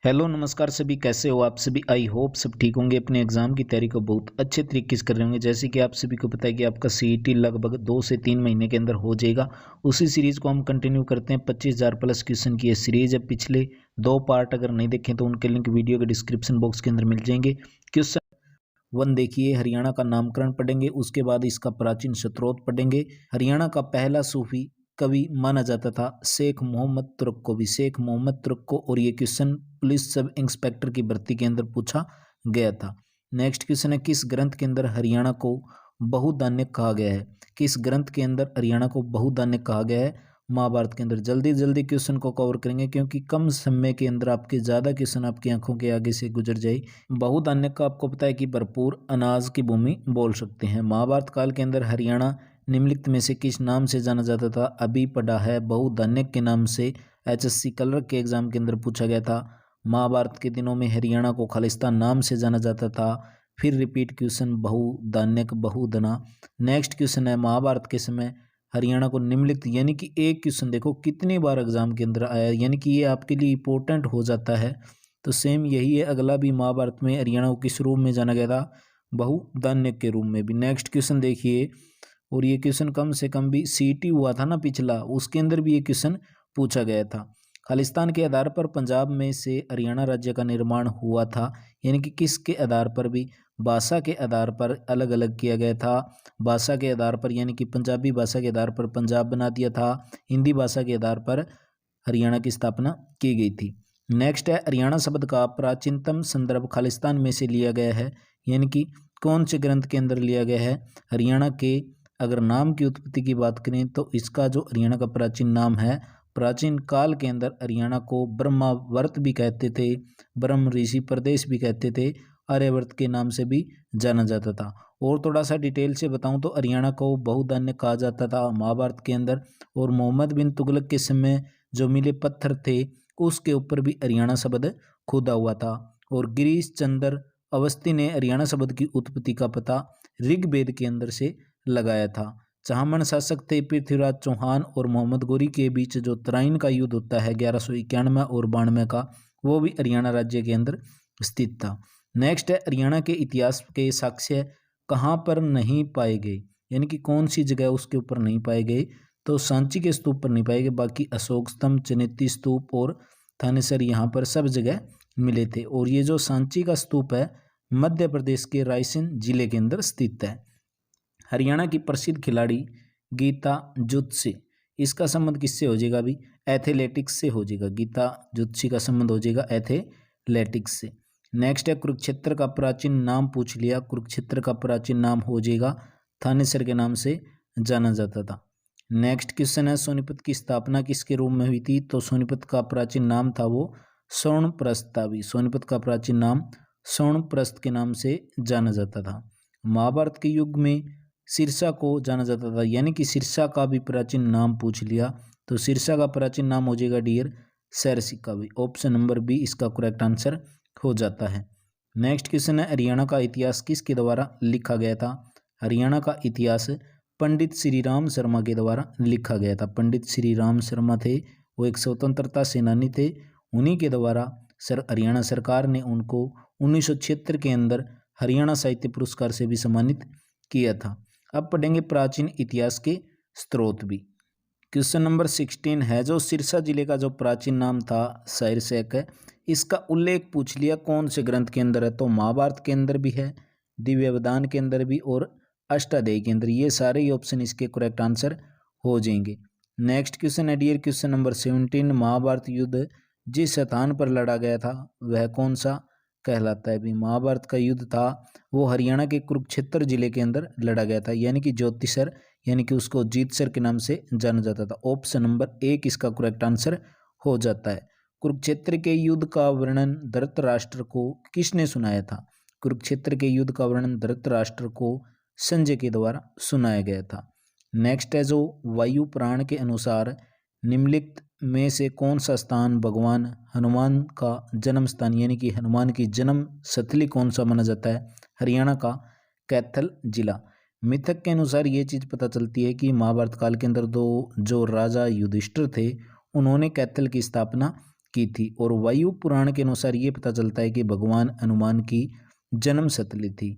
Hello नमस्कार सभी, कैसे हो आप सभी। आई होप सब ठीक होंगे, अपने एग्जाम की तैयारी को बहुत अच्छे तरीके से कर रहे होंगे। जैसे कि आप सभी को पता है कि आपका सीईटी लगभग 2 से 3 महीने के अंदर हो जाएगा। उसी सीरीज को हम कंटिन्यू करते हैं। 25,000 प्लस क्वेश्चन की ये सीरीज है। पिछले 2 पार्ट अगर नहीं देखें तो उनके लिंक वीडियो के डिस्क्रिप्शन बॉक्स के अंदर मिल जाएंगे। क्वेश्चन 1 देखिए, हरियाणा का नामकरण पढ़ेंगे, उसके बाद इसका प्राचीन स्रोत पढ़ेंगे। हरियाणा का पहला सूफी कवि माना जाता था शेख मोहम्मद तुर्क को भी, शेख मोहम्मद तुर्क को। और ये क्वेश्चन पुलिस सब इंस्पेक्टर की भर्ती के अंदर पूछा गया था। नेक्स्ट क्वेश्चन है, किस ग्रंथ के अंदर हरियाणा को बहुधान्य कहा गया है। किस ग्रंथ के अंदर हरियाणा को बहुधान्य कहा गया है। महाभारत के अंदर। जल्दी जल्दी क्वेश्चन को कवर करेंगे क्योंकि कम समय के अंदर आपके ज़्यादा क्वेश्चन आपकी आंखों के आगे से गुजर जाए। बहुधान्य का आपको पता है कि भरपूर अनाज की भूमि बोल सकते हैं। महाभारत काल के अंदर हरियाणा निम्नलिखित में से किस नाम से जाना जाता था। अभी पढ़ा है, बहुधान्य के नाम से एचएससी क्लर्क के एग्जाम के अंदर पूछा गया था। महाभारत के दिनों में हरियाणा को खालिस्तान नाम से जाना जाता था। फिर रिपीट क्वेश्चन, बहुधान्य बहुधना। नेक्स्ट क्वेश्चन है, महाभारत के समय हरियाणा को निम्नलिखित, यानी कि एक क्वेश्चन देखो कितनी बार एग्जाम के अंदर आया, यानी कि ये आपके लिए इंपॉर्टेंट हो जाता है। तो सेम यही है अगला भी, महाभारत में हरियाणा को किस रूप में जाना गया था, बहुधान्य के रूप में भी। नेक्स्ट क्वेश्चन देखिए, और ये क्वेश्चन कम से कम भी सीटी हुआ था ना पिछला, उसके अंदर भी ये क्वेश्चन पूछा गया था। खालिस्तान के आधार पर पंजाब में से हरियाणा राज्य का निर्माण हुआ था, यानी कि किसके आधार पर भी, भाषा के आधार पर अलग अलग किया गया था। भाषा के आधार पर यानी कि पंजाबी भाषा के आधार पर पंजाब बना दिया था। हिंदी भाषा के आधार पर हरियाणा की स्थापना की गई थी। नेक्स्ट है, हरियाणा शब्द का प्राचीनतम संदर्भ खालिस्तान में से लिया गया है, यानी कि कौन से ग्रंथ के अंदर लिया गया है। हरियाणा के अगर नाम की उत्पत्ति की बात करें तो इसका जो हरियाणा का प्राचीन नाम है, प्राचीन काल के अंदर हरियाणा को ब्रह्मावर्त भी कहते थे, ब्रह्म ऋषि प्रदेश भी कहते थे, आर्यवर्त के नाम से भी जाना जाता था। और थोड़ा सा डिटेल से बताऊं तो हरियाणा को बहुधान्य कहा जाता था महाभारत के अंदर। और मोहम्मद बिन तुगलक के समय जो मिले पत्थर थे उसके ऊपर भी हरियाणा शब्द खुदा हुआ था। और गिरीश चंद्र अवस्थी ने हरियाणा शब्द की उत्पत्ति का पता ऋग्वेद के अंदर से लगाया था। चाहमन शासक थे पृथ्वीराज चौहान और मोहम्मद गोरी के बीच जो तराइन का युद्ध होता है 1191 और 92 का, वो भी हरियाणा राज्य के अंदर स्थित था। नेक्स्ट है, हरियाणा के इतिहास के साक्ष्य कहाँ पर नहीं पाए गए, यानी कि कौन सी जगह उसके ऊपर नहीं पाए गए। तो सांची के स्तूप पर नहीं पाए गए, बाकी अशोक स्तंभ, चनेती स्तूप और थानेसर यहाँ पर सब जगह मिले थे। और ये जो सांची का स्तूप है मध्य प्रदेश के रायसेन जिले के अंदर स्थित है। हरियाणा की प्रसिद्ध खिलाड़ी गीता जुत्से, इसका संबंध किससे हो जाएगा अभी, एथलेटिक्स से हो जाएगा। गीता जुत्सी का संबंध हो जाएगा एथलेटिक्स से। नेक्स्ट है, कुरुक्षेत्र का प्राचीन नाम पूछ लिया, कुरुक्षेत्र का प्राचीन नाम हो जाएगा थानेसर के नाम से जाना जाता था। नेक्स्ट क्वेश्चन है, सोनीपत की स्थापना किसके रूप में हुई थी। तो सोनीपत का प्राचीन नाम था वो स्वर्णप्रस्थ था भी, सोनीपत का प्राचीन नाम स्वर्णप्रस्थ के नाम से जाना जाता था। महाभारत के युग में सिरसा को जाना जाता था, यानी कि सिरसा का भी प्राचीन नाम पूछ लिया। तो सिरसा का प्राचीन नाम हो जाएगा डियर सैरसिका भी। ऑप्शन नंबर बी इसका करेक्ट आंसर हो जाता है। नेक्स्ट क्वेश्चन है, हरियाणा का इतिहास किसके द्वारा लिखा गया था। हरियाणा का इतिहास पंडित श्री राम शर्मा के द्वारा लिखा गया था। पंडित श्री राम शर्मा थे, वो एक स्वतंत्रता सेनानी थे। उन्हीं के द्वारा हरियाणा सरकार ने उनको 1976 के अंदर हरियाणा साहित्य पुरस्कार से भी सम्मानित किया था। अब पढ़ेंगे प्राचीन इतिहास के स्रोत भी। क्वेश्चन नंबर 16 है, जो सिरसा जिले का जो प्राचीन नाम था सैरसैक है, इसका उल्लेख पूछ लिया कौन से ग्रंथ के अंदर है। तो महाभारत के अंदर भी है, दिव्य अवदान के अंदर भी और अष्टाध्यायी के अंदर। ये सारे ही ऑप्शन इसके करेक्ट आंसर हो जाएंगे। नेक्स्ट क्वेश्चन है डियर क्वेश्चन नंबर 17, महाभारत युद्ध जिस स्थान पर लड़ा गया था वह कौन सा कहलाता है। भी महाभारत का युद्ध था वो हरियाणा के कुरुक्षेत्र जिले के अंदर लड़ा गया था, यानी कि ज्योतिसर, यानी कि उसको जीतसर के नाम से जाना जाता था। ऑप्शन नंबर 1 इसका करेक्ट आंसर हो जाता है। कुरुक्षेत्र के युद्ध का वर्णन धृतराष्ट्र को किसने सुनाया था। कुरुक्षेत्र के युद्ध का वर्णन धृतराष्ट्र को संजय के द्वारा सुनाया गया था। नेक्स्ट है, जो वायु पुराण के अनुसार निम्नलिखित में से कौन सा स्थान भगवान हनुमान का जन्म स्थान, यानी कि हनुमान की जन्म स्थली कौन सा माना जाता है। हरियाणा का कैथल जिला। मिथक के अनुसार ये चीज़ पता चलती है कि महाभारत काल के अंदर दो जो राजा युधिष्ठिर थे उन्होंने कैथल की स्थापना की थी। और वायु पुराण के अनुसार ये पता चलता है कि भगवान हनुमान की जन्म स्थली थी।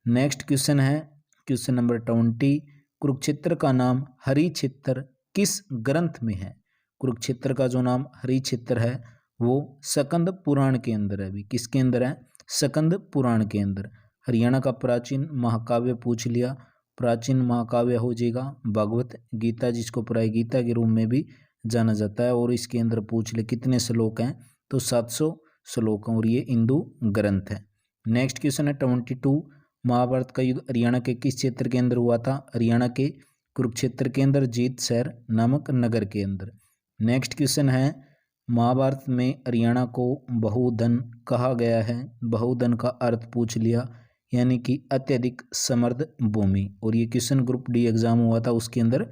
नेक्स्ट क्वेश्चन है क्वेश्चन नंबर 20। कुरुक्षेत्र का नाम हरिक्षेत्र किस ग्रंथ में है? कुरुक्षेत्र का जो नाम हरिक्षेत्र है वो स्कंद पुराण के अंदर है। अभी किसके अंदर है? स्कंद पुराण के अंदर। हरियाणा का प्राचीन महाकाव्य पूछ लिया, प्राचीन महाकाव्य हो जाएगा भगवत गीता, जिसको प्राय गीता के रूप में भी जाना जाता है। और इसके अंदर पूछ ले कितने श्लोक हैं, तो 700 श्लोक हैं और ये हिंदू ग्रंथ है। नेक्स्ट क्वेश्चन है 22। महाभारत का युद्ध हरियाणा के किस क्षेत्र के अंदर हुआ था? हरियाणा के कुरुक्षेत्र के अंदर, जीत शहर नामक नगर के अंदर। नेक्स्ट क्वेश्चन है महाभारत में हरियाणा को बहुधन कहा गया है। बहुधन का अर्थ पूछ लिया, यानी कि अत्यधिक समृद्ध भूमि। और ये क्वेश्चन ग्रुप डी एग्जाम हुआ था उसके अंदर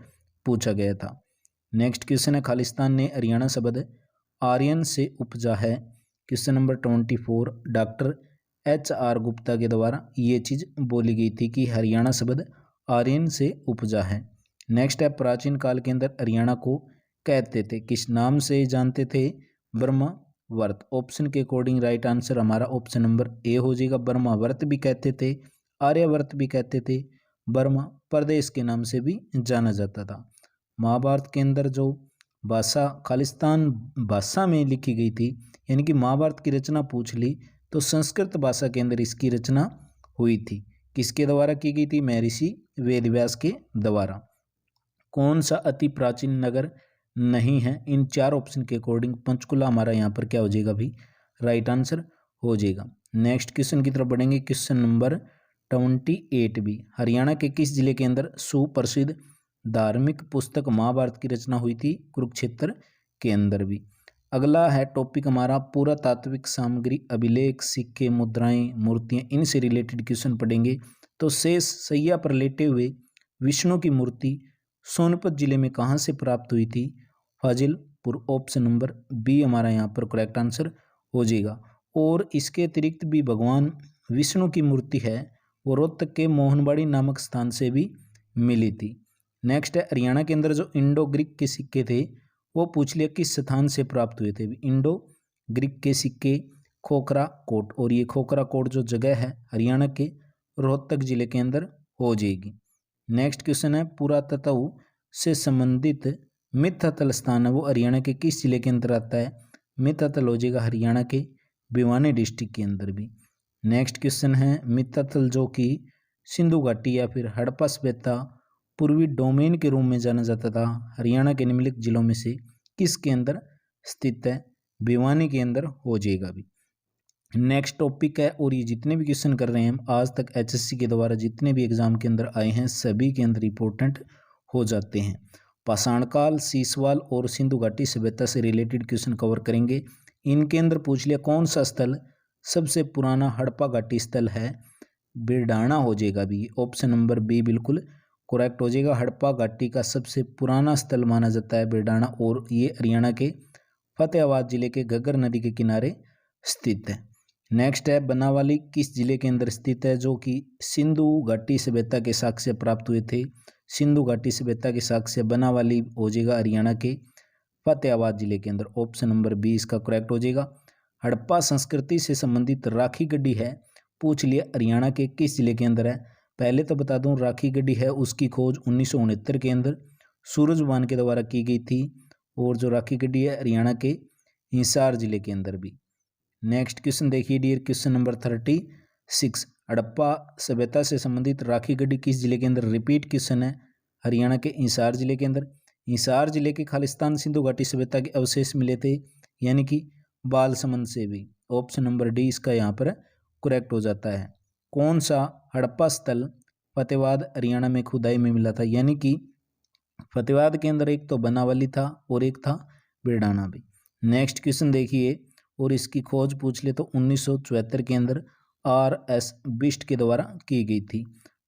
पूछा गया था। नेक्स्ट क्वेश्चन है खालिस्तान ने हरियाणा शब्द आर्यन से उपजा है। Question number 24। Doctor HR Gupta के द्वारा ये चीज़ बोली गई थी कि हरियाणा शब्द आर्यन से उपजा है। नेक्स्ट है प्राचीन काल के अंदर हरियाणा को कहते थे, किस नाम से जानते थे? ब्रह्मावर्त। ऑप्शन के अकॉर्डिंग राइट आंसर हमारा ऑप्शन नंबर ए हो जाएगा। ब्रह्मावर्त भी कहते थे, आर्यावर्त भी कहते थे, बर्मा प्रदेश के नाम से भी जाना जाता था। महाभारत के अंदर जो भाषा खालिस्तान भाषा में लिखी गई थी, यानी कि महाभारत की रचना पूछ ली तो संस्कृत भाषा के अंदर इसकी रचना हुई थी। किसके द्वारा की गई थी? महर्षि वेदव्यास के द्वारा। कौन सा अति प्राचीन नगर नहीं है? इन 4 ऑप्शन के अकॉर्डिंग पंचकुला हमारा यहाँ पर क्या हो जाएगा भी? राइट आंसर हो जाएगा। नेक्स्ट क्वेश्चन की तरफ बढ़ेंगे। क्वेश्चन नंबर 28 भी। हरियाणा के किस जिले के अंदर सुप्रसिद्ध धार्मिक पुस्तक महाभारत की रचना हुई थी? कुरुक्षेत्र के अंदर भी। अगला है टॉपिक हमारा पुरातात्विक सामग्री, अभिलेख, सिक्के, मुद्राएं, मूर्तियां, इनसे रिलेटेड क्वेश्चन पढ़ेंगे। तो शेष सैया पर लेटे हुए विष्णु की मूर्ति सोनीपत जिले में कहाँ से प्राप्त हुई थी? फाजिलपुर। ऑप्शन नंबर बी हमारा यहाँ पर करेक्ट आंसर हो जाएगा। और इसके अतिरिक्त भी भगवान विष्णु की मूर्ति है वो रोहतक के मोहनबाड़ी नामक स्थान से भी मिली थी। नेक्स्ट है हरियाणा के अंदर जो इंडो ग्रीक के सिक्के थे वो पूछ लिया किस स्थान से प्राप्त हुए थे? इंडो ग्रीक के सिक्के खोखरा कोट। और ये खोखरा कोट जो जगह है हरियाणा के रोहतक जिले के अंदर हो जाएगी। नेक्स्ट क्वेश्चन है पुरातत्व से संबंधित मिथतल स्थान है वो हरियाणा के किस जिले के अंदर आता है? मिथतल हो जाएगा हरियाणा के भिवानी डिस्ट्रिक्ट के अंदर भी। नेक्स्ट क्वेश्चन है मिथतल जो कि सिंधु घाटी या फिर हड़प्पा सभ्यता पूर्वी डोमेन के रूप में जाना जाता था, हरियाणा के निम्नलिखित जिलों में से किसके अंदर स्थित है? भिवानी के अंदर हो जाएगा भी। नेक्स्ट टॉपिक है, और ये जितने भी क्वेश्चन कर रहे हैं हम आज तक HSC के द्वारा जितने भी एग्जाम के अंदर आए हैं सभी के अंदर इंपॉर्टेंट हो जाते हैं। पाषाण काल, सीसवाल और सिंधु घाटी सभ्यता से रिलेटेड क्वेश्चन कवर करेंगे। इनके अंदर पूछ लिया कौन सा स्थल सबसे पुराना हड़प्पा घाटी स्थल है? बिरडाना हो जाएगा भी। ऑप्शन नंबर बी बिल्कुल करेक्ट हो जाएगा। हड़प्पा घाटी का सबसे पुराना स्थल माना जाता है बिरडाना, और ये हरियाणा के फतेहाबाद जिले के घग्गर नदी के किनारे स्थित है। नेक्स्ट है बनावाली किस जिले के अंदर स्थित है? जो कि सिंधु घाटी सभ्यता के साक्ष्य प्राप्त हुए थे। सिंधु घाटी सभ्यता के साक्ष्य बनावाली हो जाएगा हरियाणा के फतेहाबाद जिले के अंदर। ऑप्शन नंबर बी इसका करेक्ट हो जाएगा। हड़प्पा संस्कृति से संबंधित राखी गड्डी है पूछ लिया हरियाणा के किस जिले के अंदर है? पहले तो बता दूं राखी गड्डी है उसकी खोज 1969 के अंदर सूरजबान के द्वारा की गई थी, और जो राखी गड्डी है हरियाणा के हिसार जिले के अंदर भी। नेक्स्ट क्वेश्चन देखिए डियर, क्वेश्चन नंबर 36। हड़प्पा सभ्यता से संबंधित राखी गड्डी किस जिले के अंदर? रिपीट क्वेश्चन है, हरियाणा के हिसार जिले के अंदर। हिसार जिले के खालिस्तान सिंधु घाटी सभ्यता के अवशेष मिले थे, यानी कि बालसमंद से भी। ऑप्शन नंबर डी इसका यहाँ पर करेक्ट हो जाता है। कौन सा हड़प्पा स्थल फतेहाबाद हरियाणा में खुदाई में मिला था? यानी कि फतेहाबाद के अंदर एक तो बनावली था और एक था बिरडाना भी। नेक्स्ट क्वेश्चन देखिए, और इसकी खोज पूछ ले तो 1974 के अंदर RS बिष्ट के द्वारा की गई थी।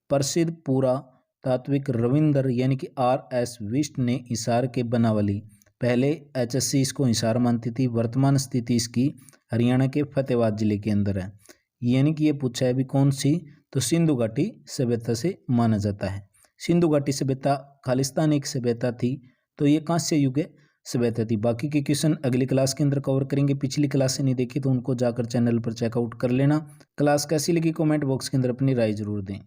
प्रसिद्ध पुरातात्विक रविंदर यानी कि RS बिष्ट ने हिसार के बनावली, पहले HSC इसको हिसार मानती थी, वर्तमान स्थिति इसकी हरियाणा के फतेहाबाद जिले के अंदर है। यानी कि ये पूछा है भी कौन सी? तो सिंधु घाटी सभ्यता से माना जाता है। सिंधु घाटी सभ्यता खालिस्तान एक सभ्यता थी, तो ये कांस्य युग है से बेहतर थी। बाकी के क्वेश्चन अगली क्लास के अंदर कवर करेंगे। पिछली क्लास से नहीं देखी तो उनको जाकर चैनल पर चेकआउट कर लेना। क्लास कैसी लगी कमेंट बॉक्स के अंदर अपनी राय जरूर दें।